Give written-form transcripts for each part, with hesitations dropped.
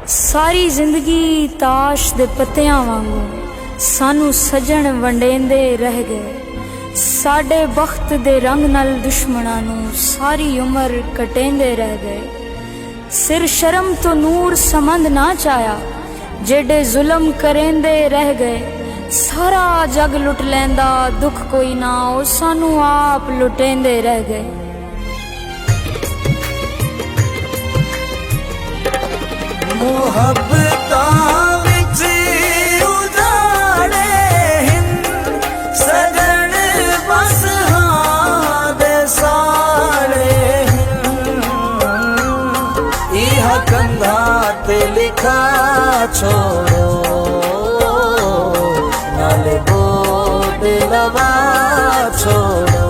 सारी जिंदगी ताश दे पत्तियां वांगू सानू सजन वंडेंदे रह गए। साडे बख्त दे रंग नाल दुश्मनां नू सारी उम्र कटेंदे रह गए। सिर शर्म तो नूर समंद ना चाया, जेडे जुल्म करेंदे रह गए। सारा जग लुट लैंदा दुख कोई ना, ओ सानू आप लुटेंदे रह गए। मुहब्बतां विच उजाड़े हिन सजन बस हां दे साड़े हिन। इह कंधा ते लिखा छोड़ो नाले बोट लवा छोड़ो।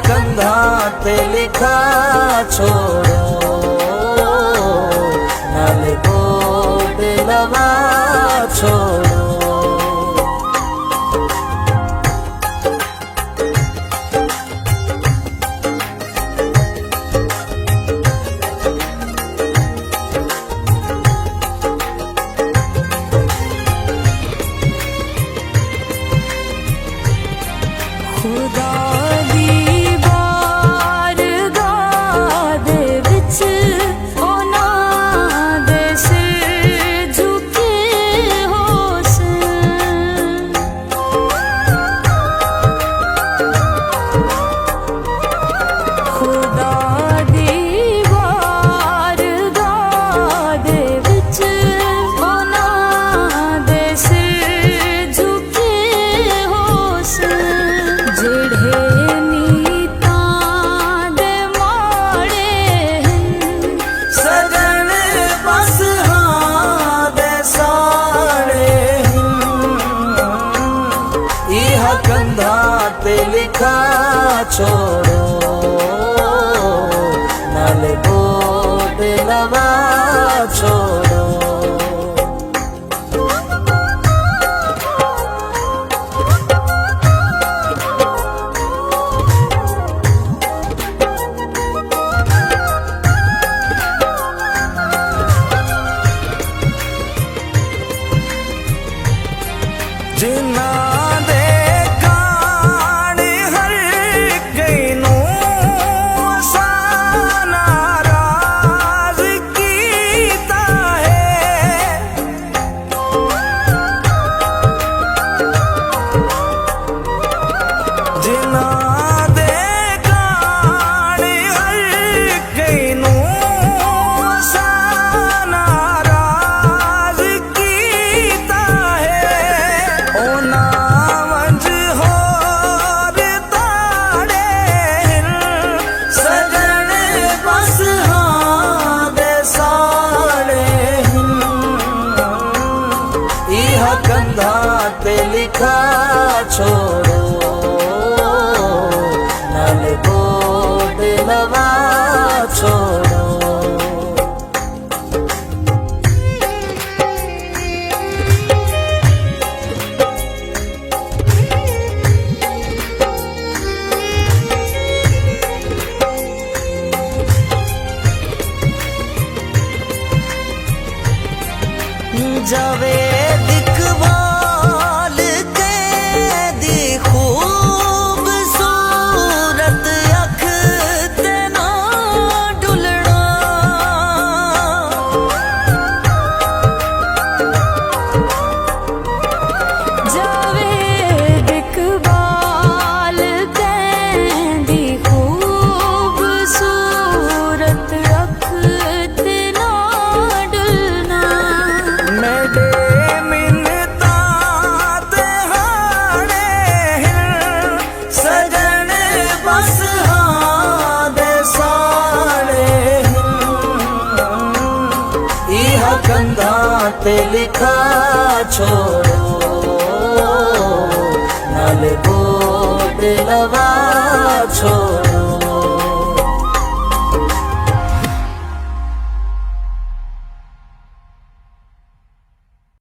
कंधा ते लिखा छोड़ो नाले बोट लवा छोड़ो। खुदा कंधा ते लिखा छोड़ो नाले बोट लवा छोड़ो। जिन्ना कंधा ते लिखा छोड़ो नाले बोट लवा छोड़ो। जावे दिखवाल के दी खूबसूरत अख ते ना डुलना। ਤੇ ਲਿਖਾ ਛੋੜੋ, ਨਾਲੇ ਬੋਰਡ ਲਵਾ ਛੋੜੋ।